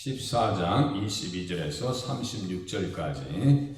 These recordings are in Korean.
14장 22절에서 36절까지.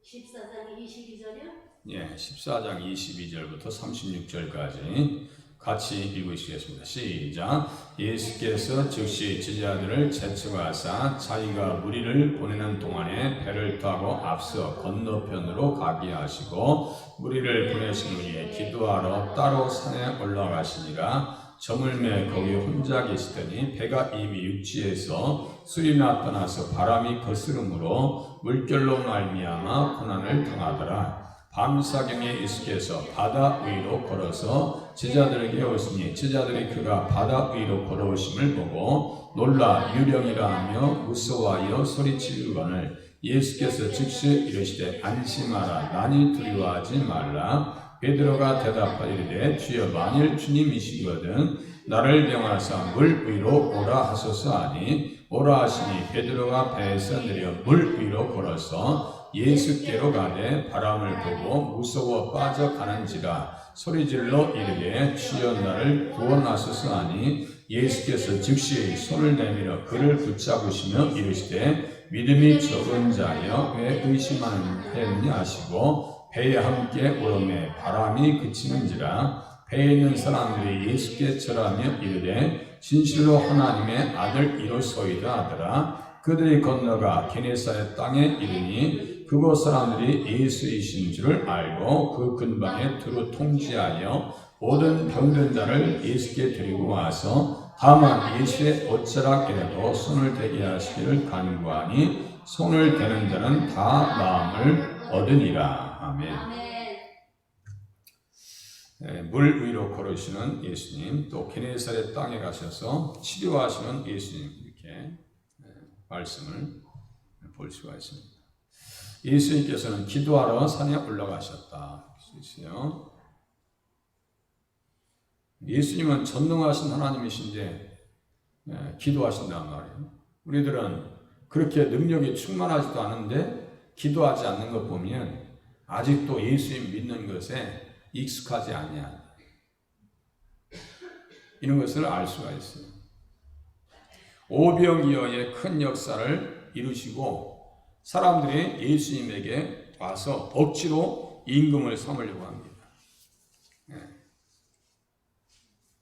14장 22절이요? 예, 14장 22절부터 36절까지 같이 읽으시겠습니다. 시작. 예수께서 즉시 제자들을 제쳐가사 자기가 무리를 보내는 동안에 배를 타고 앞서 건너편으로 가게 하시고 무리를 보내신 후에 기도하러 따로 산에 올라가시니라. 저물매 거기 혼자 계시더니 배가 이미 육지에서 술이나 떠나서 바람이 거스름으로 물결로 말미암아 고난을 당하더라. 밤사경에 예수께서 바다 위로 걸어서 제자들에게 오시니 제자들이 그가 바다 위로 걸어오심을 보고 놀라 유령이라 하며 무서워하여 소리치르거늘 예수께서 즉시 이르시되 안심하라 나니 두려워하지 말라. 베드로가 대답하이르되 주여 만일 주님이시거든 나를 명하사 물 위로 오라 하소서 하니 오라 하시니 베드로가 배에서 내려 물 위로 걸어서 예수께로 가되 바람을 보고 무서워 빠져가는지라 소리질러 이르되 주여 나를 구원하소서 하니 예수께서 즉시 손을 내밀어 그를 붙잡으시며 이르시되 믿음이 적은 자여 왜 의심하느냐 하시고 배에 함께 오르매 바람이 그치는지라 배에 있는 사람들이 예수께 절하며 이르되 진실로 하나님의 아들이로소이다 하더라. 그들이 건너가 게네사렛 땅에 이르니 그곳 사람들이 예수이신 줄을 알고 그 근방에 두루 통지하여 모든 병든 자를 예수께 데리고 와서 다만 예수의 옷자락에라도 손을 대게 하시기를 간구하니 손을 대는 자는 다 나음을 얻으니라. 아멘. 물 위로 걸으시는 예수님, 또 게네사렛 땅에 가셔서 치료하시는 예수님, 이렇게 말씀을 볼 수가 있습니다. 예수님께서는 기도하러 산에 올라가셨다. 있어요. 예수님은 전능하신 하나님이신데 기도하신단 말이에요. 우리들은 그렇게 능력이 충만하지도 않은데 기도하지 않는 것 보면 아직도 예수님 믿는 것에 익숙하지 아니한 이런 것을 알 수가 있어요. 오병이어의 큰 역사를 이루시고 사람들이 예수님에게 와서 억지로 임금을 삼으려고 합니다.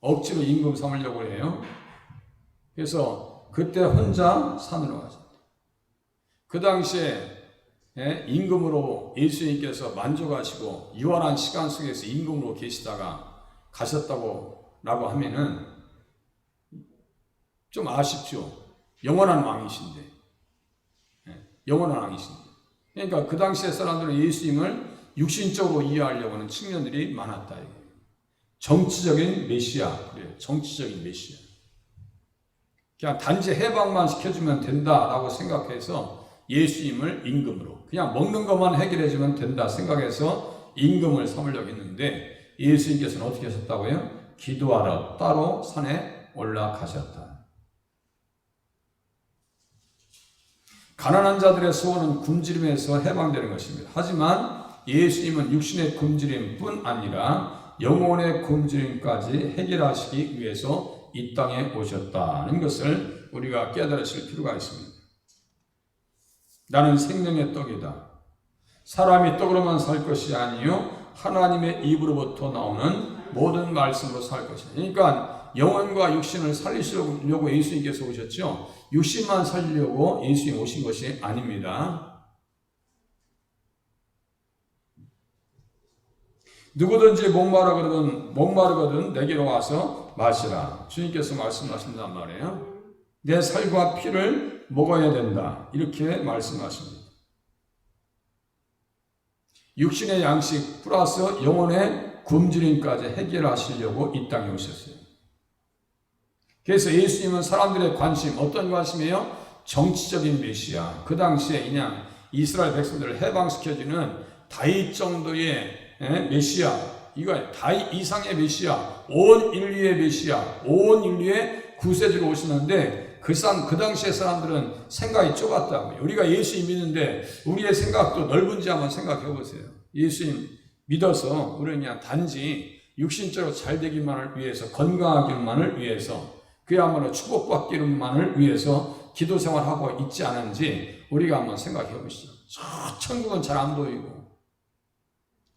억지로 임금 삼으려고 해요. 그래서 그때 혼자 산으로 가셨다. 그 당시에 임금으로 예수님께서 만족하시고 유한한 시간 속에서 임금으로 계시다가 가셨다고 라고 하면은 좀 아쉽죠. 영원한 왕이신데. 영원한 왕이신데. 그러니까 그 당시의 사람들은 예수님을 육신적으로 이해하려고 하는 측면들이 많았다. 정치적인 메시아. 그래요. 정치적인 메시아. 그냥 단지 해방만 시켜주면 된다라고 생각해서 예수님을 임금으로 그냥 먹는 것만 해결해주면 된다 생각해서 임금을 삼으려고 했는데 예수님께서는 어떻게 하셨다고요? 기도하러 따로 산에 올라가셨다. 가난한 자들의 소원은 굶주림에서 해방되는 것입니다. 하지만 예수님은 육신의 굶주림뿐 아니라 영혼의 굶주림까지 해결하시기 위해서 이 땅에 오셨다는 것을 우리가 깨달으실 필요가 있습니다. 나는 생명의 떡이다. 사람이 떡으로만 살 것이 아니요 하나님의 입으로부터 나오는 모든 말씀으로 살 것이다. 그러니까 영혼과 육신을 살리시려고 예수님께서 오셨죠. 육신만 살리려고 예수님 오신 것이 아닙니다. 누구든지 목마르거든 내게로 와서 마시라. 주님께서 말씀하신단 말이에요. 내 살과 피를 먹어야 된다. 이렇게 말씀하십니다. 육신의 양식 플러스 영혼의 굶주림까지 해결하시려고 이 땅에 오셨어요. 그래서 예수님은 사람들의 관심, 어떤 관심이에요? 정치적인 메시아. 그 당시에 그냥 이스라엘 백성들을 해방시켜주는 다윗 정도의 메시아. 이거 다윗 이상의 메시아. 온 인류의 메시아. 온 인류의 구세주로 오시는데 그 당시의 사람들은 생각이 좁았다고요. 우리가 예수님 믿는데 우리의 생각도 넓은지 한번 생각해 보세요. 예수님 믿어서 우리는 그냥 단지 육신적으로 잘 되기만을 위해서, 건강하기만을 위해서 그야말로 축복받기만을 위해서 기도 생활하고 있지 않은지 우리가 한번 생각해 보시죠. 저 천국은 잘 안 보이고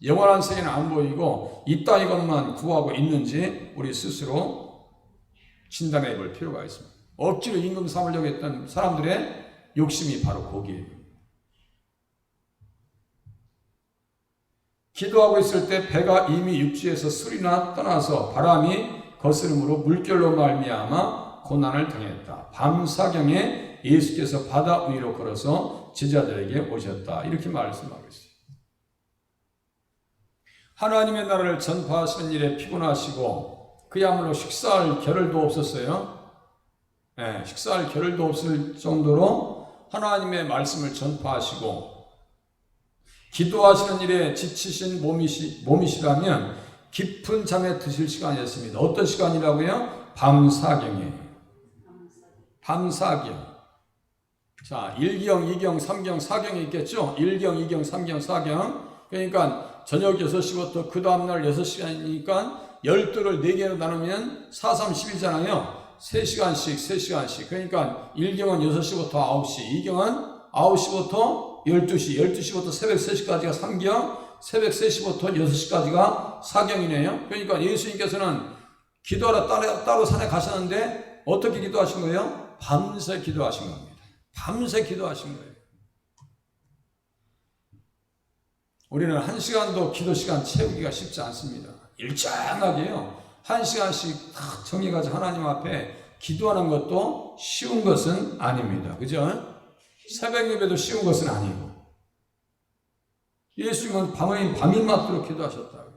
영원한 세계는 안 보이고 있다 이것만 구하고 있는지 우리 스스로 진단해 볼 필요가 있습니다. 억지로 임금 삼으려고 했던 사람들의 욕심이 바로 거기에요. 기도하고 있을 때 배가 이미 육지에서 술이나 떠나서 바람이 거스름으로 물결로 말미암아 고난을 당했다. 밤사경에 예수께서 바다 위로 걸어서 제자들에게 오셨다. 이렇게 말씀하고 있어요. 하나님의 나라를 전파하시는 일에 피곤하시고 그야말로 식사할 겨를도 없었어요. 네, 식사할 겨를도 없을 정도로 하나님의 말씀을 전파하시고 기도하시는 일에 지치신 몸이시라면 깊은 잠에 드실 시간이었습니다. 어떤 시간이라고요? 밤사경에. 밤사경. 자, 1경, 2경, 3경, 4경이 있겠죠? 1경, 2경, 3경, 4경. 그러니까 저녁 6시부터 그 다음날 6시간이니까 12를 4개로 나누면 4, 3, 10이잖아요. 3시간씩, 3시간씩. 그러니까 1경은 6시부터 9시, 2경은 9시부터 12시, 12시부터 새벽 3시까지가 3경, 새벽 3시부터 6시까지가 4경이네요. 그러니까 예수님께서는 기도하러 따로 산에 가셨는데 어떻게 기도하신 거예요? 밤새 기도하신 겁니다. 밤새 기도하신 거예요. 우리는 1시간도 기도 시간 채우기가 쉽지 않습니다. 일정하게요. 1시간씩 딱 정해가지고 하나님 앞에 기도하는 것도 쉬운 것은 아닙니다. 그죠? 새벽 예배도 쉬운 것은 아니고. 예수님은 밤이 맞도록 기도하셨다고.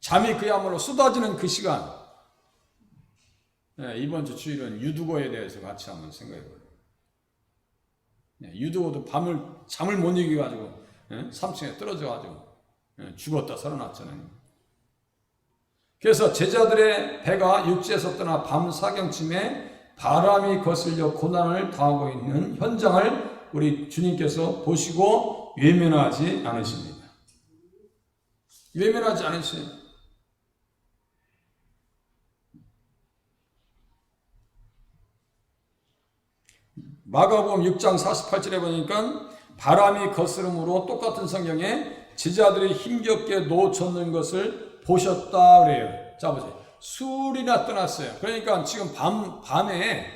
잠이 그야말로 쏟아지는 그 시간. 네, 이번 주 주일은 유두고에 대해서 같이 한번 생각해 볼게요. 네, 유두고도 잠을 못 이겨가지고 3층에 떨어져가지고 죽었다 살아났잖아요. 그래서 제자들의 배가 육지에서 떠나 밤 사경쯤에 바람이 거슬려 고난을 당하고 있는 현장을 우리 주님께서 보시고 외면하지 않으십니다. 외면하지 않으세요. 마가복음 6장 48절에 보니까 바람이 거스름으로 똑같은 성경에 제자들이 힘겹게 놓쳤는 것을 보셨다 그래요. 자 보세요. 술이나 떠났어요. 그러니까 지금 밤에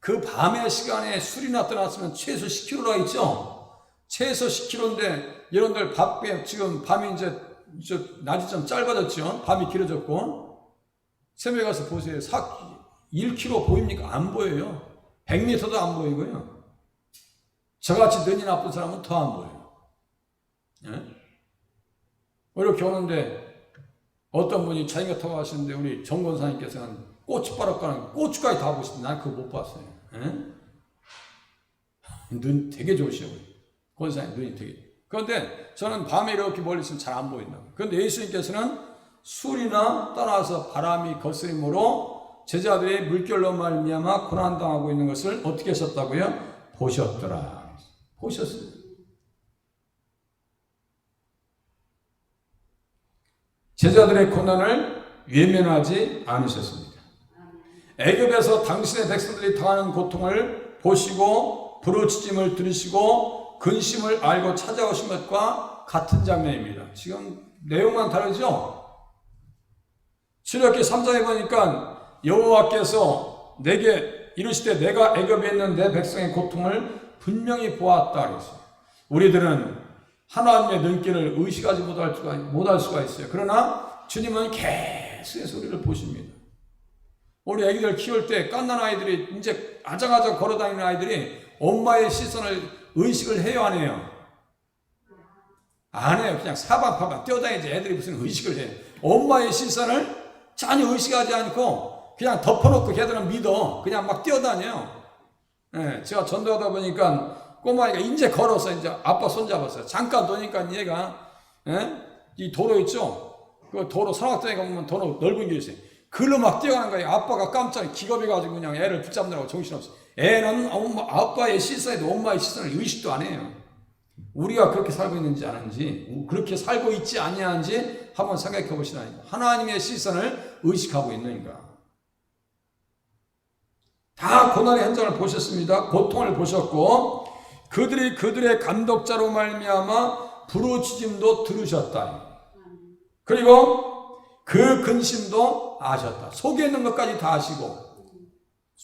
그 밤의 시간에 술이나 떠났으면 최소 10km가 있죠. 최소 10km인데 여러분들 지금 밤이 이제 낮이 좀 짧아졌죠. 밤이 길어졌고 새벽에 가서 보세요. 1km 보입니까? 안 보여요. 100m도 안 보이고요. 저같이 눈이 나쁜 사람은 더 안 보여요. 예? 이렇게 오는데 어떤 분이 자전거 타고 가시는데 우리 정권사님께서는 고춧가루 가는 고춧가루 다 보시는데 난 그거 못 봤어요. 예? 눈 되게 좋으셔요. 권사님 눈이 되게. 그런데 저는 밤에 이렇게 멀리 있으면 잘 안 보인다고. 그런데 예수님께서는 술이나 떠나서 바람이 거스림으로 제자들이 물결로 말미암아 고난당하고 있는 것을 어떻게 하셨다고요? 보셨더라. 보셨어요. 제자들의 고난을 외면하지 않으셨습니다. 애굽에서 당신의 백성들이 당하는 고통을 보시고 부르짖음을 들으시고 근심을 알고 찾아오신 것과 같은 장면입니다. 지금 내용만 다르죠? 출애굽기 3장에 보니까 여호와께서 내게 이르시되 내가 애굽에 있는 내 백성의 고통을 분명히 보았다 그랬어요. 우리들은 하나님의 눈길을 의식하지 못할 수가 있어요. 그러나 주님은 계속해서 우리를 보십니다. 우리 애기들 키울 때 갓난 아이들이 이제 아장아장 걸어다니는 아이들이 엄마의 시선을 의식을 해요, 안 해요? 안 해요. 그냥 사방팔방 뛰어다니지. 애들이 무슨 의식을 해요. 엄마의 시선을 전혀 의식하지 않고 그냥 덮어놓고 걔들은 믿어. 그냥 막 뛰어다녀요. 예, 제가 전도하다 보니까 꼬마이가 이제 걸어서 이제 아빠 손잡았어요. 잠깐 노니까 얘가, 이 도로 있죠? 그 도로 선악장에 가면 도로 넓은 게 있어요. 글로 막 뛰어가는 거예요. 아빠가 깜짝 기겁해가지고 그냥 애를 붙잡느라고 정신없어. 애는 아빠의 시선에도 엄마의 시선을 의식도 안 해요. 우리가 그렇게 살고 있는지 아는지, 그렇게 살고 있지 아니한지 한번 생각해 보시라니까. 하나님의 시선을 의식하고 있는가? 다 고난의 현장을 보셨습니다. 고통을 보셨고 그들의 감독자로 말미암아 부르짖음도 들으셨다. 그리고 그 근심도 아셨다. 속에 있는 것까지 다 아시고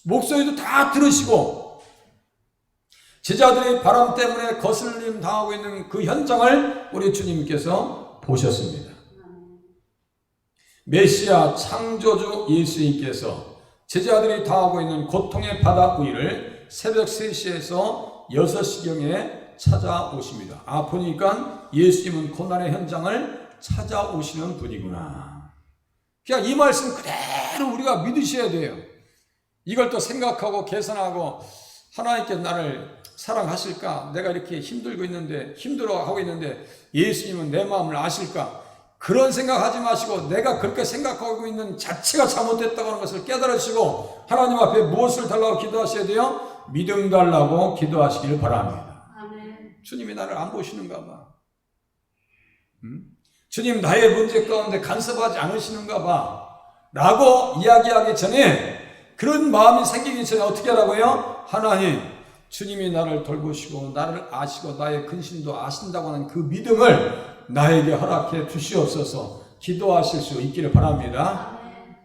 목소리도 다 들으시고 제자들이 바람 때문에 거슬림 당하고 있는 그 현장을 우리 주님께서 보셨습니다. 메시아 창조주 예수님께서 제자들이 당하고 있는 고통의 바다 위를 새벽 3시에서 6시경에 찾아오십니다. 아, 보니까 예수님은 고난의 현장을 찾아오시는 분이구나. 그냥 이 말씀 그대로 우리가 믿으셔야 돼요. 이걸 또 생각하고 계산하고 하나님께 나를 사랑하실까? 내가 이렇게 힘들어하고 있는데 예수님은 내 마음을 아실까? 그런 생각하지 마시고 내가 그렇게 생각하고 있는 자체가 잘못됐다고 하는 것을 깨달으시고 하나님 앞에 무엇을 달라고 기도하셔야 돼요? 믿음 달라고 기도하시길 바랍니다. 아멘. 주님이 나를 안 보시는가 봐. 주님 나의 문제 가운데 간섭하지 않으시는가 봐 라고 이야기하기 전에 그런 마음이 생기기 전에 어떻게 하라고요? 하나님, 주님이 나를 돌보시고 나를 아시고 나의 근심도 아신다고 하는 그 믿음을 나에게 허락해 주시옵소서. 기도하실 수 있기를 바랍니다.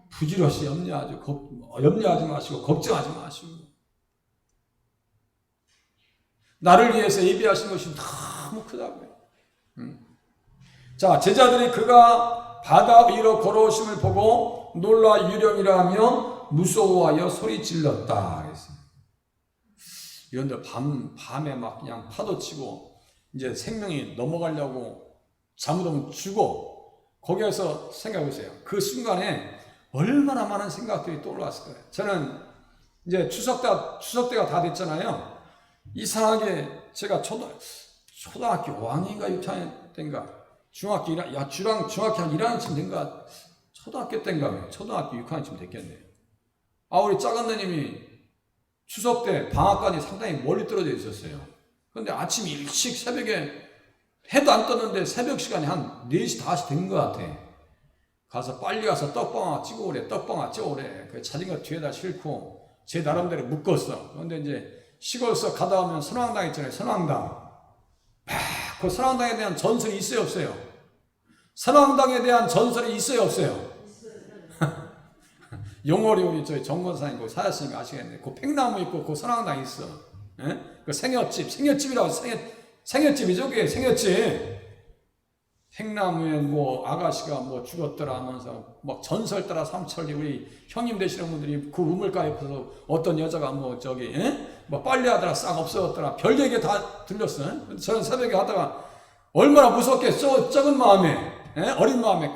부지런히 염려하지 마시고 걱정하지 마시고 나를 위해서 예비하신 것이 너무 크다고요. 자, 제자들이 그가 바다 위로 걸어오심을 보고 놀라 유령이라 하며 무서워하여 소리 질렀다. 그랬어요. 이런데 밤에 막 그냥 파도치고 이제 생명이 넘어가려고 잘못하면 죽어. 거기에서 생각해 보세요. 그 순간에 얼마나 많은 생각들이 떠올랐을 거예요. 저는 이제 추석 때가 다 됐잖아요. 이상하게 제가 초등학교 5학년인가 6학년 때인가 중학교 1학년쯤 된가 초등학교 때인가 초등학교 6학년쯤 됐겠네요. 아, 우리 작은 누님이 추석 때 방앗간이 상당히 멀리 떨어져 있었어요. 그런데 아침 일찍 새벽에 해도 안 떴는데 새벽 시간이 한 4시, 5시 된 것 같아. 가서 빨리 가서 떡방아 찍어오래. 그 자전거 뒤에다 싣고 제 나름대로 묶었어. 그런데 이제 시골서 가다 오면 선왕당 있잖아요. 선왕당. 그 선왕당에 대한 전설이 있어요, 없어요? 선왕당에 대한 전설이 있어요, 없어요? 용월이 우리 저희 정권사님 그 사였으니까 아시겠네. 그 팽나무 있고 그 선왕당 있어. 예? 그 생엿집이라고 생엿집이죠, 그게 생엿집. 팽나무에 뭐 아가씨가 뭐 죽었더라 하면서 막 전설 따라 삼천리 우리 형님 되시는 분들이 그 우물가에 옆에서 어떤 여자가 뭐 저기 뭐 빨래하더라 싹 없어졌더라 별 얘기 다 들렸어. 저는 새벽에 하다가 얼마나 무섭겠어. 적은 마음에 어린 마음에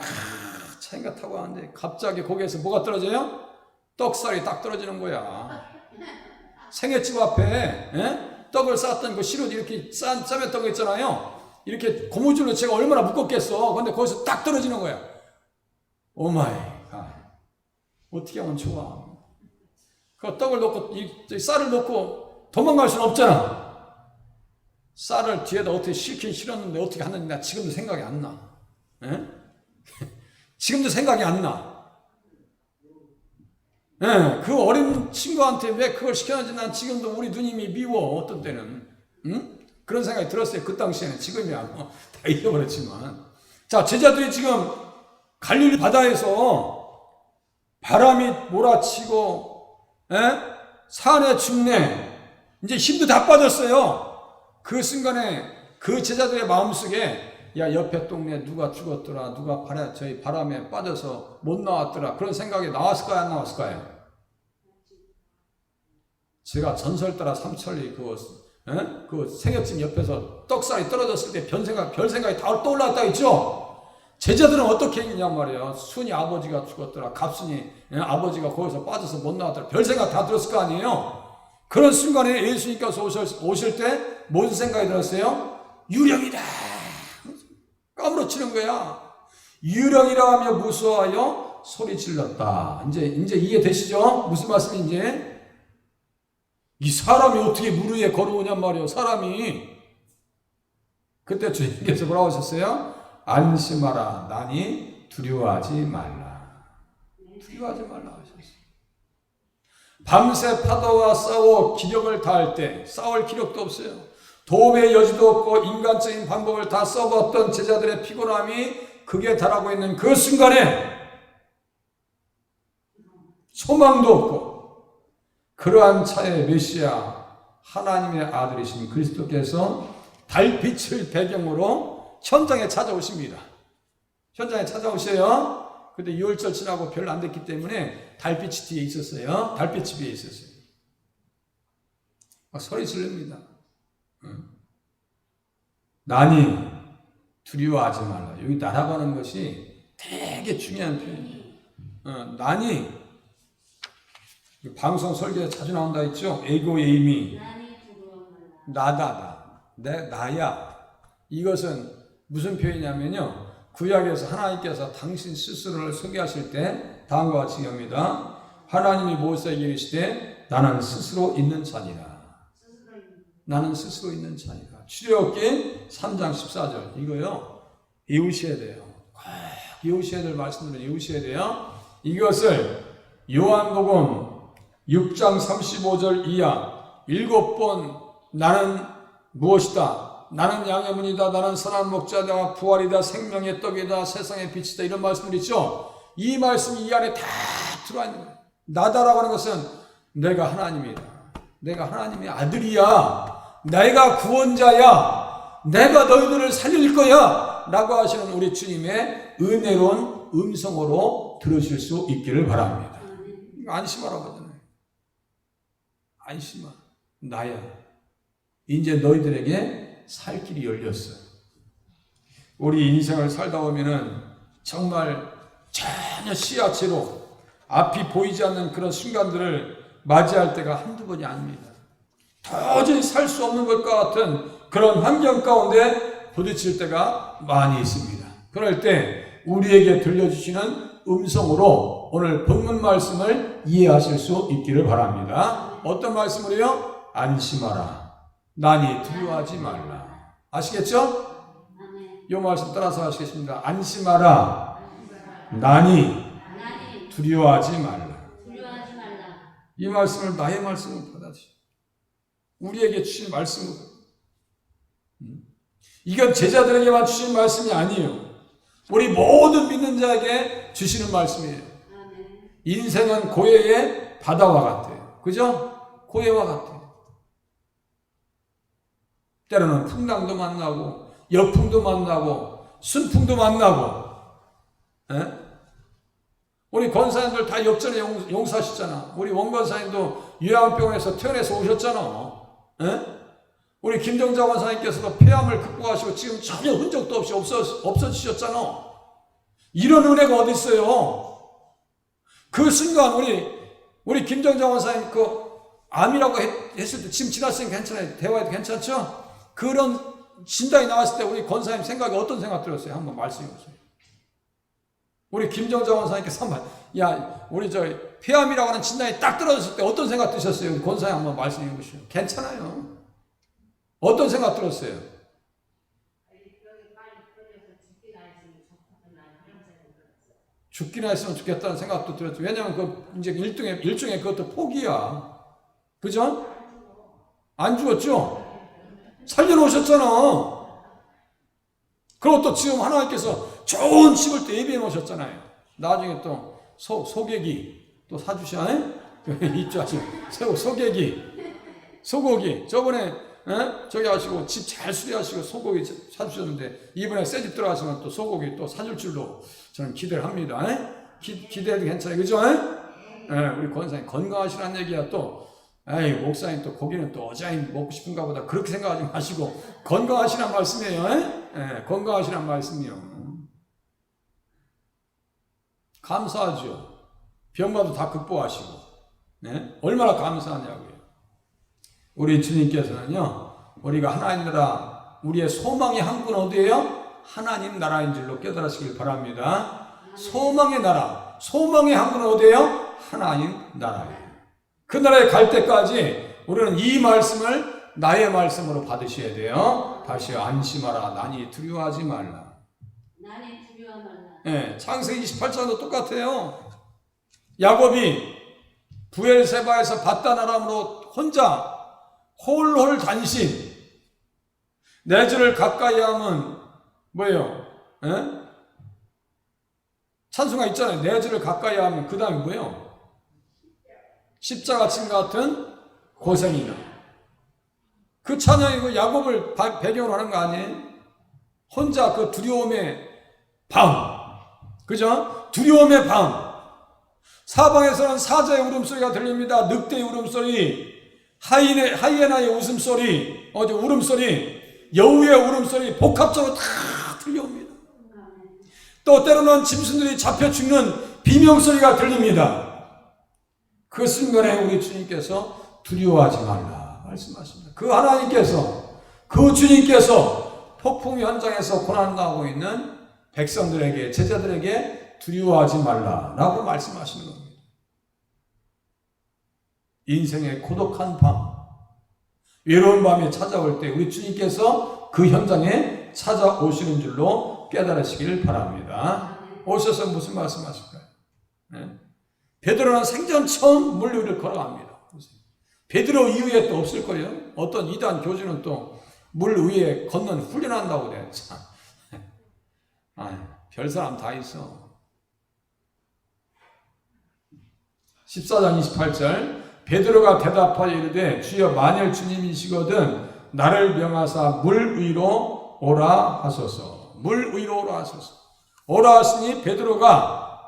차인가 타고 하는데 갑자기 거기에서 뭐가 떨어져요? 떡살이 딱 떨어지는 거야. 생애집 앞에 떡을 쌌던 그 시루도 이렇게 쌈했던 거 있잖아요. 이렇게 고무줄로 제가 얼마나 묶었겠어. 근데 거기서 딱 떨어지는 거야. 오마이 갓. 어떻게 하면 좋아. 그 떡을 넣고 쌀을 넣고 도망갈 수는 없잖아. 쌀을 뒤에다 어떻게 실긴 실었는데 어떻게 하는지 나 지금도 생각이 안 나. 지금도 생각이 안 나. 그 어린 친구한테 왜 그걸 시켰는지 난 지금도 우리 누님이 미워. 어떤 때는 그런 생각이 들었어요. 그 당시에는. 지금이야 뭐 다 잊어버렸지만. 자, 제자들이 지금 갈릴리 바다에서 바람이 몰아치고 산에 춥네. 이제 힘도 다 빠졌어요. 그 순간에 그 제자들의 마음속에 야, 옆에 동네에 누가 죽었더라, 누가 저희 바람에 빠져서 못 나왔더라, 그런 생각이 나왔을까요, 안 나왔을까요? 제가 전설 따라 삼천리 그 생협집 옆에서 떡살이 떨어졌을 때 별 생각이 다 떠올랐다 했죠? 제자들은 어떻게 했냐 말이에요. 순이 아버지가 죽었더라, 갑순이 아버지가 거기서 빠져서 못 나왔더라, 별 생각 다 들었을 거 아니에요? 그런 순간에 예수님께서 오실 때 무슨 생각이 들었어요? 유령이다! 까무러치는 거야. 유령이라 하며 무서워하여 소리 질렀다. 이제 이해되시죠? 무슨 말씀인지? 이 사람이 어떻게 물 위에 걸어오냔 말이에요. 사람이. 그때 주님께서 뭐라고 하셨어요? 안심하라. 나니 두려워하지 말라. 두려워하지 말라 하셨어요. 밤새 파도와 싸워 기력을 다할 때 싸울 기력도 없어요. 도움의 여지도 없고 인간적인 방법을 다 써봤던 제자들의 피곤함이 극에 달하고 있는 그 순간에 소망도 없고 그러한 차에 메시아 하나님의 아들이신 그리스도께서 달빛을 배경으로 현장에 찾아오십니다. 현장에 찾아오셔요. 근데 6월절 지나고 별로 안 됐기 때문에 달빛이 뒤에 있었어요. 달빛이 뒤에 있었어요. 막 소리 지릅니다. 나니 두려워하지 말라. 여기 나라고 하는 것이 되게 중요한 표현이에요. 나니 방송 설교에 자주 나온다 했죠. 에고 에이미 나다다. 나야. 이것은 무슨 표현이냐면요. 구약에서 하나님께서 당신 스스로를 소개하실 때 다음과 같이 합니다. 하나님이 모세에게 이르시되 나는 스스로 있는 자니라. 나는 스스로 있는 자니라. 출애굽기 3장 14절 이거요. 외우셔야 돼요. 꼭 외우셔야 될 말씀들은 외우셔야 돼요. 이것을 요한복음 6장 35절 이하 7번 나는 무엇이다. 나는 양의 문이다. 나는 선한 목자다. 부활이다. 생명의 떡이다. 세상의 빛이다. 이런 말씀들 있죠. 이 말씀이 이 안에 다 들어와 있는 거예요. 나다라고 하는 것은 내가 하나님이다. 내가 하나님의 아들이야. 내가 구원자야. 내가 너희들을 살릴 거야. 라고 하시는 우리 주님의 은혜로운 음성으로 들으실 수 있기를 바랍니다. 안심하라고 하잖아요. 안심하. 나야. 이제 너희들에게 살 길이 열렸어. 우리 인생을 살다 보면은 정말 전혀 시야채로 앞이 보이지 않는 그런 순간들을 맞이할 때가 한두 번이 아닙니다. 도저히 살 수 없는 것과 같은 그런 환경 가운데 부딪힐 때가 많이 있습니다. 그럴 때 우리에게 들려주시는 음성으로 오늘 본문 말씀을 이해하실 수 있기를 바랍니다. 어떤 말씀으로요? 안심하라. 나니 두려워하지 말라. 아시겠죠? 이 말씀 따라서 하시겠습니다. 안심하라. 나니 두려워하지 말라. 이 말씀을 나의 말씀으로 받아주시오. 우리에게 주신 말씀으로. 이건 제자들에게만 주신 말씀이 아니에요. 우리 모든 믿는 자에게 주시는 말씀이에요. 인생은 고해의 바다와 같아요. 그죠? 고해와 같아요. 때로는 풍랑도 만나고 역풍도 만나고 순풍도 만나고. 에? 우리 권사님들 다 역전에 용사하시잖아. 우리 원권사님도 요양병원에서 퇴원해서 오셨잖아. 에? 우리 김정자 권사님께서도 폐암을 극복하시고 지금 전혀 흔적도 없이 없어지셨잖아. 이런 은혜가 어디 있어요? 그 순간 우리 김정자 권사님 그 암이라고 했을 때 지금 지났으니까 괜찮아요. 대화해도 괜찮죠? 그런 진단이 나왔을 때 우리 권사님 생각이 어떤 생각 들었어요? 한번 말씀해 보세요. 우리 김정자 권사님께서 한번 우리 폐암이라고 하는 진단이 딱 떨어졌을 때 어떤 생각 드셨어요? 우리 권사님 한번 말씀해 보시죠. 괜찮아요. 어떤 생각 들었어요? 죽기나 했으면 좋겠다는 생각도 들었죠. 왜냐하면 그 이제 일종의 그것도 포기야. 그죠? 안 죽었죠? 살려놓으셨잖아. 그리고 또 지금 하나님께서 좋은 집을 또 예비해 놓으셨잖아요. 나중에 또 소고기 또 사주셔. 입주하시고 소고기 저번에 저기 하시고 집 잘 수리하시고 소고기 사주셨는데 이번에 새 집 들어가시면 또 소고기 또 사줄 줄로 저는 기대를 합니다. 기대해도 괜찮아요. 그죠? 우리 권사님 건강하시라는 얘기야. 또 목사님 또 고기는 또 어자인 먹고 싶은가 보다 그렇게 생각하지 마시고 건강하시란 말씀이에요. 건강하시란 말씀이요. 감사하죠. 병마도 다 극복하시고. 얼마나 감사하냐고요. 우리 주님께서는요, 우리가 하나님 나라, 우리의 소망의 항구는 어디예요? 하나님 나라인 줄로 깨달으시길 바랍니다. 소망의 나라, 소망의 항구는 어디예요? 하나님 나라예요. 그 나라에 갈 때까지 우리는 이 말씀을 나의 말씀으로 받으셔야 돼요. 다시 안심하라. 나니 두려워하지 말라. 나는 두려워 말라. 예, 창세기 28장도 똑같아요. 야곱이 부엘세바에서 밧단 아람으로 혼자 홀홀 단신. 내 주를 가까이 하면 뭐예요? 예? 찬송가 있잖아요. 내 주를 가까이 하면 그 다음에 뭐예요? 십자가침 같은 고생이나. 그 찬양이 그 야곱을 배경으로 하는 거 아니에요? 혼자 그 두려움의 밤. 그죠? 두려움의 밤. 사방에서는 사자의 울음소리가 들립니다. 늑대의 울음소리, 하이에나의 웃음소리, 울음소리, 여우의 울음소리, 복합적으로 다 들려옵니다. 또 때로는 짐승들이 잡혀 죽는 비명소리가 들립니다. 그 순간에 우리 주님께서 두려워하지 말라 말씀하십니다. 그 하나님께서, 그 주님께서 폭풍 현장에서 고난당하고 있는 백성들에게, 제자들에게 두려워하지 말라라고 말씀하시는 겁니다. 인생의 고독한 밤, 외로운 밤이 찾아올 때 우리 주님께서 그 현장에 찾아오시는 줄로 깨달으시길 바랍니다. 오셔서 무슨 말씀하실까요? 네? 베드로는 생전 처음 물 위를 걸어갑니다. 베드로 이후에 또 없을 거예요. 어떤 이단 교주는 또 물 위에 걷는 훈련한다고 그래요. 참. 별 사람 다 있어. 14장 28절 베드로가 대답하여 이르되 주여 만일 주님이시거든 나를 명하사 물 위로 오라 하소서. 물 위로 오라 하소서. 오라 하시니 베드로가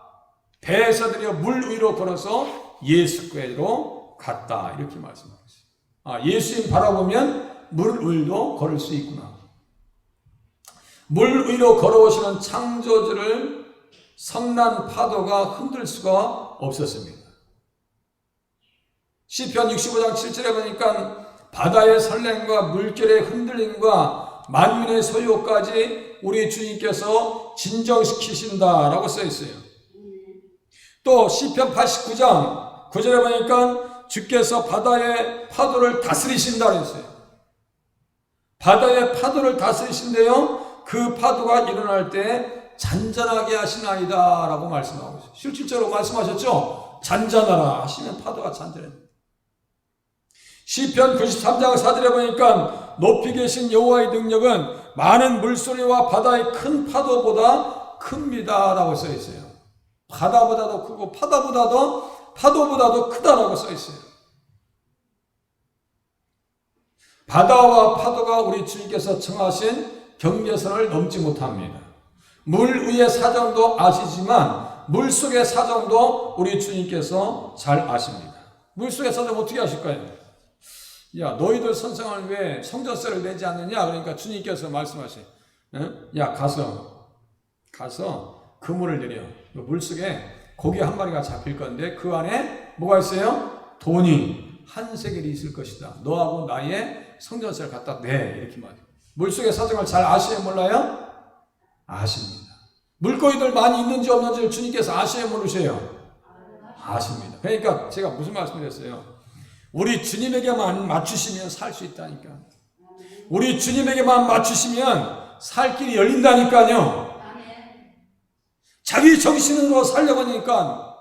배에서 들여 물 위로 걸어서 예수께로 갔다. 이렇게 말씀하셨어요. 예수님 바라보면 물 위로 걸을 수 있구나. 물 위로 걸어오시는 창조주를 성난 파도가 흔들 수가 없었습니다. 시편 65장 7절에 보니까 바다의 설렘과 물결의 흔들림과 만민의 소요까지 우리 주님께서 진정시키신다라고 써 있어요. 또 시편 89장 9절에 보니까 주께서 바다의 파도를 다스리신다고 했어요. 바다의 파도를 다스리신데요, 그 파도가 일어날 때 잔잔하게 하시나이다 라고 말씀하고 있어요. 실질적으로 말씀하셨죠? 잔잔하라 하시면 파도가 잔잔해요. 시편 93장 4절에 보니까 높이 계신 여호와의 능력은 많은 물소리와 바다의 큰 파도보다 큽니다 라고 써 있어요. 바다보다도 크고 파도보다도 크다라고 써 있어요. 바다와 파도가 우리 주님께서 정하신 경계선을 넘지 못합니다. 물 위의 사정도 아시지만 물 속의 사정도 우리 주님께서 잘 아십니다. 물 속의 사정 어떻게 아실까요? 야, 너희들 선생을 왜 성전세를 내지 않느냐? 그러니까 주님께서 말씀하세요. 야, 가서 그물을 내려. 물 속에 고기 한 마리가 잡힐 건데 그 안에 뭐가 있어요? 돈이 한 세겔이 있을 것이다. 너하고 나의 성전세를 갖다 내. 이렇게 말해요. 물속의 사정을 잘 아시요 몰라요? 아십니다. 물고기들 많이 있는지 없는지를 주님께서 아시요 모르세요? 아십니다. 그러니까 제가 무슨 말씀을 했어요? 우리 주님에게만 맞추시면 살 수 있다니까. 우리 주님에게만 맞추시면 살 길이 열린다니까요. 자기 정신으로 살려고 하니까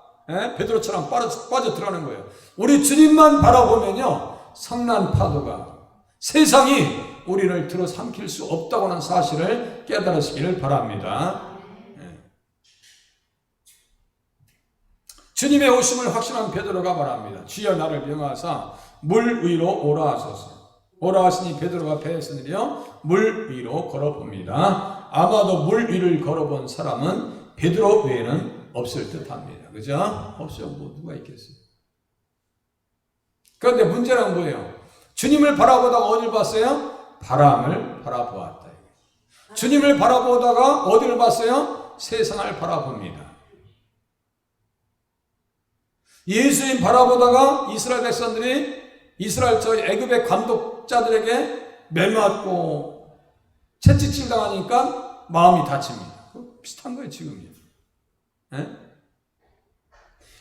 베드로처럼 빠져 들어가는 거예요. 우리 주님만 바라보면요, 성난 파도가 세상이 우리를 들어삼킬 수 없다고 하는 사실을 깨달으시기를 바랍니다. 주님의 오심을 확신한 베드로가 말합니다. 주여 나를 명하사 물 위로 오라 하소서. 오라 하시니 베드로가 배에서 내려 물 위로 걸어봅니다. 아마도 물 위를 걸어본 사람은 베드로 외에는 없을 듯합니다. 그죠? 없어요. 뭐 누가 있겠어요? 그런데 문제는 뭐예요? 주님을 바라보다가 어디를 봤어요? 바람을 바라보았다. 주님을 바라보다가 어디를 봤어요? 세상을 바라봅니다. 예수님 바라보다가 이스라엘 백성들이 이스라엘 애굽의 감독자들에게 매맞고 채찍질 당하니까 마음이 다칩니다. 비슷한 거예요, 지금이요.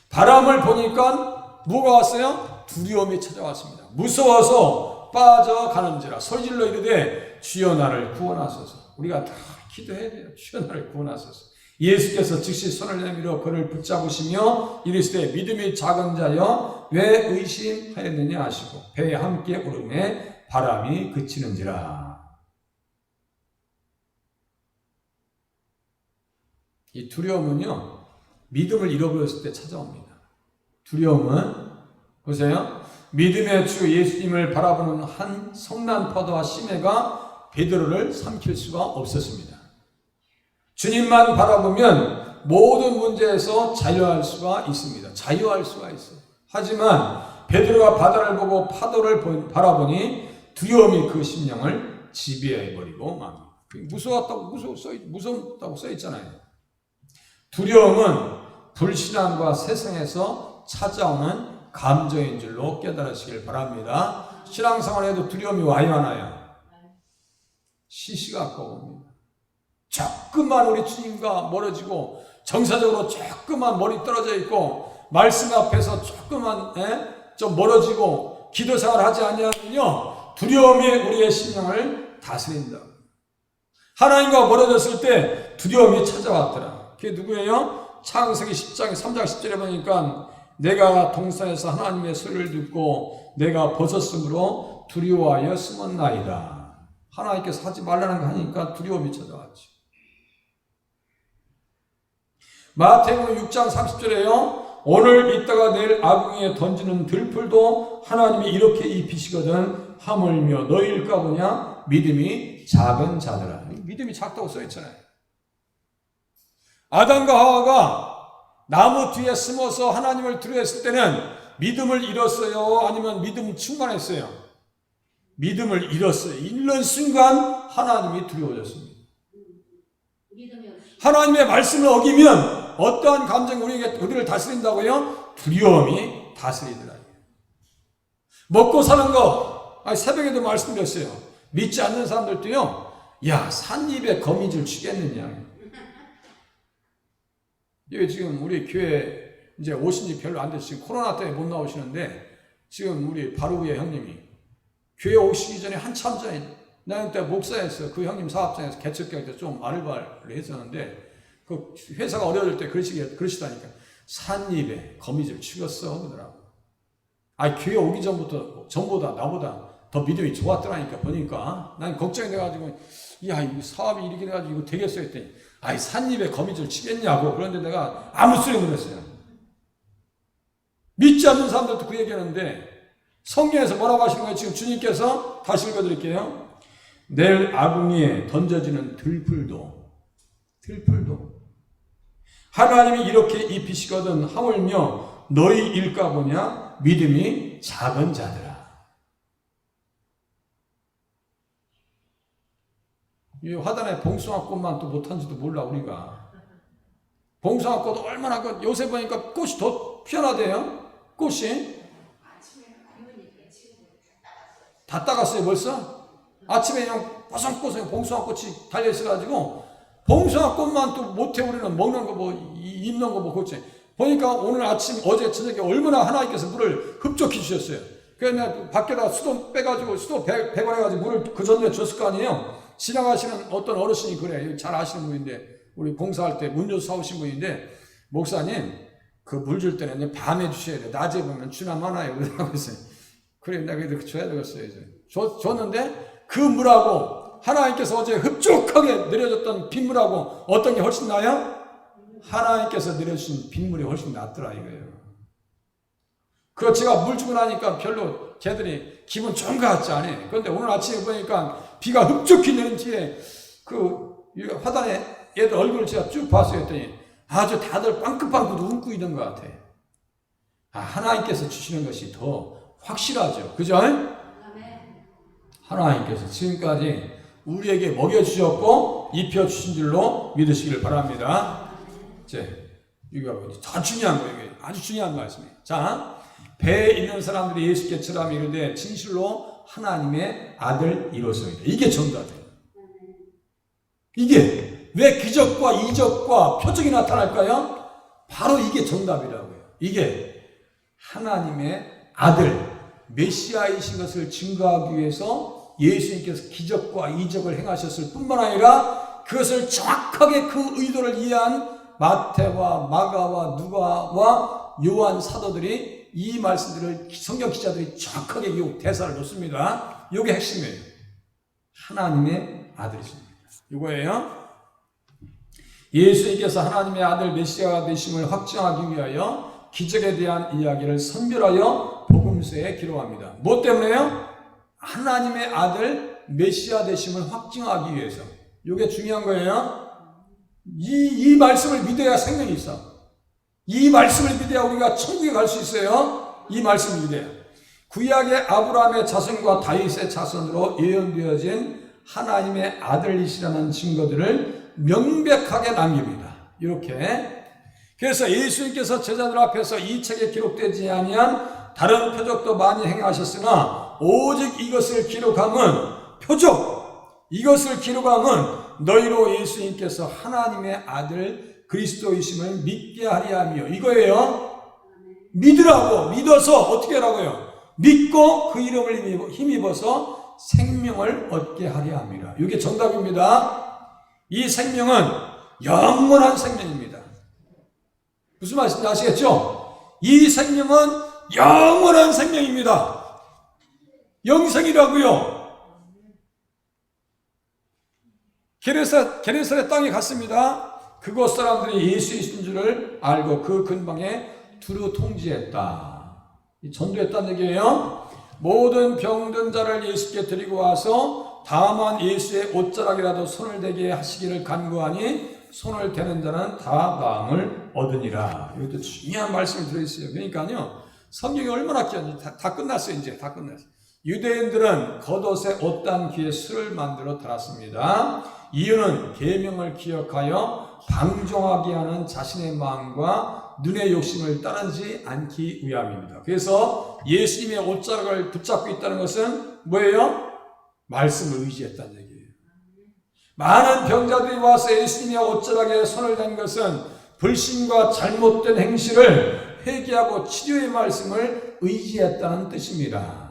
바람을 보니까 뭐가 왔어요? 두려움이 찾아왔습니다. 무서워서 빠져가는지라 소리질러 이르되 주여 나를 구원하소서. 우리가 다 기도해야 돼요. 주여 나를 구원하소서. 예수께서 즉시 손을 내밀어 그를 붙잡으시며 이르시되 믿음이 작은 자여 왜 의심하였느냐 하시고 배에 함께 오르매 바람이 그치는지라. 이 두려움은요, 믿음을 잃어버렸을 때 찾아옵니다. 두려움은 보세요. 믿음의 주 예수님을 바라보는 한 성난 파도와 심해가 베드로를 삼킬 수가 없었습니다. 주님만 바라보면 모든 문제에서 자유할 수가 있습니다. 자유할 수가 있어요. 하지만 베드로가 바다를 보고 파도를 바라보니 두려움이 그 심령을 지배해버리고 맙니다. 무섭다고 써있잖아요. 두려움은 불신앙과 세상에서 찾아오는 감정인 줄로 깨달으시길 바랍니다. 신앙생활에도 두려움이 와요, 안 와요? 시시각각옵니다. 조금만 우리 주님과 멀어지고 정사적으로 조금만 멀리 떨어져 있고 말씀 앞에서 조금만 좀 멀어지고 기도생활 하지 아니하면요, 두려움이 우리의 심령을 다스린다. 하나님과 멀어졌을 때 두려움이 찾아왔더라. 그게 누구예요? 창세기 10장 3장 10절에 보니까 내가 동산에서 하나님의 소리를 듣고 내가 벗었으므로 두려워하여 숨었나이다. 하나님께서 하지 말라는 거 하니까 두려움이 찾아왔죠. 마태복음 6장 30절에요. 오늘 있다가 내일 아궁이에 던지는 들풀도 하나님이 이렇게 입히시거든 하물며 너희일까 보냐 믿음이 작은 자들아. 믿음이 작다고 써있잖아요. 아담과 하와가 나무 뒤에 숨어서 하나님을 두려워했을 때는 믿음을 잃었어요? 아니면 믿음 충만했어요? 믿음을 잃었어요. 잃는 순간 하나님이 두려워졌습니다. 하나님의 말씀을 어기면 어떠한 감정이 우리를 다스린다고요? 두려움이 다스리더라. 먹고 사는 거, 새벽에도 말씀드렸어요. 믿지 않는 사람들도요, 야, 산입에 거미줄 치겠느냐. 이게 지금 우리 교회 이제 오신 지 별로 안 됐어요. 지금 코로나 때문에 못 나오시는데, 지금 우리 바로우의 형님이 교회 오시기 전에 한참 전에, 나 그때 목사였어요. 그 형님 사업장에서 개척교회 때 좀 아르바이트를 했었는데, 그 회사가 어려워질 때 그러시다니까. 산입에 거미줄 치겠어. 그러더라고. 교회 오기 전보다 나보다 더 믿음이 좋았더라니까. 보니까. 난 걱정이 돼가지고, 야, 이 사업이 이렇게 돼가지고 이거 되겠어 했더니, 산입에 거미줄 치겠냐고. 그런데 내가 아무 소리 못했어요. 믿지 않는 사람들도 그 얘기하는데, 성경에서 뭐라고 하시는 거예요? 지금 주님께서 다시 읽어드릴게요. 내일 아궁이에 던져지는 들풀도 하나님이 이렇게 입히시거든 하물며 너희 일까 보냐 믿음이 작은 자들아. 이 화단에 봉숭아꽃만 또 못한지도 몰라. 우리가 봉숭아꽃 얼마나 요새 보니까 꽃이 더 피어나대요. 꽃이 다 따갔어요. 벌써 아침에 그냥 뽀송뽀송 봉숭아꽃이 달려있어가지고 봉숭아꽃만 또 못해. 우리는 먹는 거 입는 거 그렇지. 보니까 오늘 아침 어제 저녁에 얼마나 하나님께서 물을 흡족히 주셨어요. 그래서 내가 밖에다 수도 빼가지고 수도 배관해가지고 물을 그 전에 줬을 거 아니에요. 지나가시는 어떤 어르신이 그래. 잘 아시는 분인데 우리 봉사할 때 문조 사오신 분인데 목사님 그 물 줄 때는 밤에 주셔야 돼. 낮에 보면 주나 많아요. 그러라고 했어요. 그래 내가 그래도 줘야 되겠어요. 이제 줬는데 그 물하고 하나님께서 어제 흡족하게 내려줬던 빗물하고 어떤 게 훨씬 나아요? 하나님께서 내려주신 빗물이 훨씬 낫더라 이거예요. 그거 제가 물 주고 나니까 별로 걔들이 기분 좋은 것 같지 않아요. 그런데 오늘 아침에 보니까 비가 흡족히 내린 뒤에 그 화단에 얘들 얼굴을 제가 쭉 봤어요. 했더니 아주 다들 빵긋빵긋 웃고 있는 것 같아. 하나님께서 주시는 것이 더 확실하죠. 그죠? 하나님께서 지금까지 우리에게 먹여주셨고 입혀주신 줄로 믿으시길 바랍니다. 이거 더 중요한 거예요. 이게 아주 중요한 말씀이에요. 자, 배에 있는 사람들이 예수께 절하며 이르되 진실로 하나님의 아들 이로소이다. 이게 정답이에요. 이게 왜 기적과 이적과 표적이 나타날까요? 바로 이게 정답이라고요. 이게 하나님의 아들 메시아이신 것을 증거하기 위해서 예수님께서 기적과 이적을 행하셨을 뿐만 아니라 그것을 정확하게 그 의도를 이해한 마태와 마가와 누가와 요한 사도들이 이 말씀들을 성경 기자들이 정확하게 이 대사를 놓습니다. 이게 핵심이에요. 하나님의 아들이십니다. 이거예요. 예수님께서 하나님의 아들 메시아가 되심을 확증하기 위하여 기적에 대한 이야기를 선별하여 복음서에 기록합니다. 뭐 때문에요? 하나님의 아들 메시아 되심을 확증하기 위해서. 이게 중요한 거예요. 이 말씀을 믿어야 생명이 있어. 이 말씀을 믿어야 우리가 천국에 갈 수 있어요. 이 말씀을 믿어야. 구약의 아브라함의 자손과 다윗의 자손으로 예언되어진 하나님의 아들이시라는 증거들을 명백하게 남깁니다. 이렇게. 그래서 예수님께서 제자들 앞에서 이 책에 기록되지 아니한 다른 표적도 많이 행하셨으나 오직 이것을 기록함은 표적, 이것을 기록함은 너희로 예수님께서 하나님의 아들 그리스도이심을 믿게 하려 하며 이거예요. 믿으라고. 믿어서 어떻게 하라고요? 믿고 그 이름을 힘입어서 생명을 얻게 하려 함이라. 이게 정답입니다. 이 생명은 영원한 생명입니다. 무슨 말씀인지 아시겠죠? 이 생명은 영원한 생명입니다. 영생이라고요. 게네사렛 땅에 갔습니다. 그곳 사람들이 예수이신 줄을 알고 그 근방에 두루 통지했다. 전도했다는 얘기예요. 모든 병든 자를 예수께 데리고 와서 다만 예수의 옷자락이라도 손을 대게 하시기를 간구하니 손을 대는 자는 다 나음을 얻으니라. 이것도 중요한 말씀이 들어있어요. 그러니까요, 성경이 얼마나 귀한지 다 끝났어요. 이제 다 끝났어요. 유대인들은 겉옷에 옷단 귀에 술을 만들어 달았습니다. 이유는 계명을 기억하여 방종하게 하는 자신의 마음과 눈의 욕심을 따르지 않기 위함입니다. 그래서 예수님의 옷자락을 붙잡고 있다는 것은 뭐예요? 말씀을 의지했다는 얘기예요. 많은 병자들이 와서 예수님의 옷자락에 손을 댄 것은 불신과 잘못된 행실을 회개하고 치료의 말씀을 의지했다는 뜻입니다.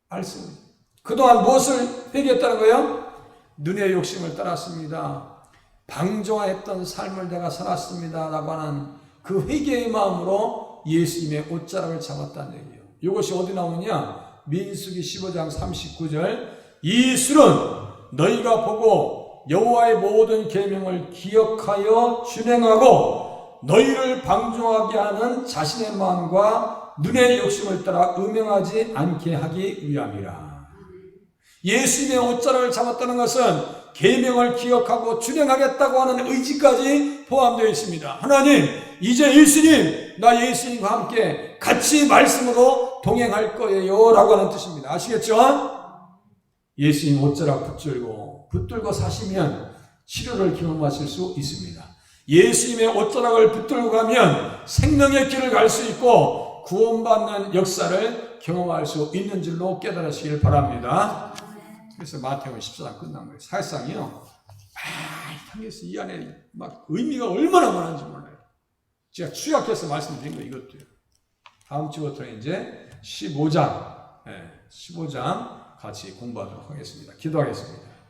말씀. 그동안 무엇을 회개했다는 거예요? 눈의 욕심을 따랐습니다. 방종했던 삶을 내가 살았습니다. 라고 하는 그 회개의 마음으로 예수님의 옷자락을 잡았다는 얘기예요. 이것이 어디 나오느냐? 민수기 15장 39절. 이 술은 너희가 보고 여호와의 모든 계명을 기억하여 준행하고 너희를 방종하게 하는 자신의 마음과 눈의 욕심을 따라 음행하지 않게 하기 위함이라. 예수님의 옷자락을 잡았다는 것은 계명을 기억하고 준행하겠다고 하는 의지까지 포함되어 있습니다. 하나님, 이제 예수님, 나 예수님과 함께 같이 말씀으로 동행할 거예요 라고 하는 뜻입니다. 아시겠죠? 예수님 옷자락 붙들고 사시면 치료를 경험하실 수 있습니다. 예수님의 옷자락을 붙들고 가면 생명의 길을 갈 수 있고 구원받는 역사를 경험할 수 있는 줄로 깨달으시길 바랍니다. 그래서 마태복음 14장 끝난 거예요. 사실상이요, 상에서 이 안에 막 의미가 얼마나 많은지 몰라요. 제가 추격해서 말씀드린 거 이것도요. 다음 주부터는 이제 15장 같이 공부하도록 하겠습니다. 기도하겠습니다.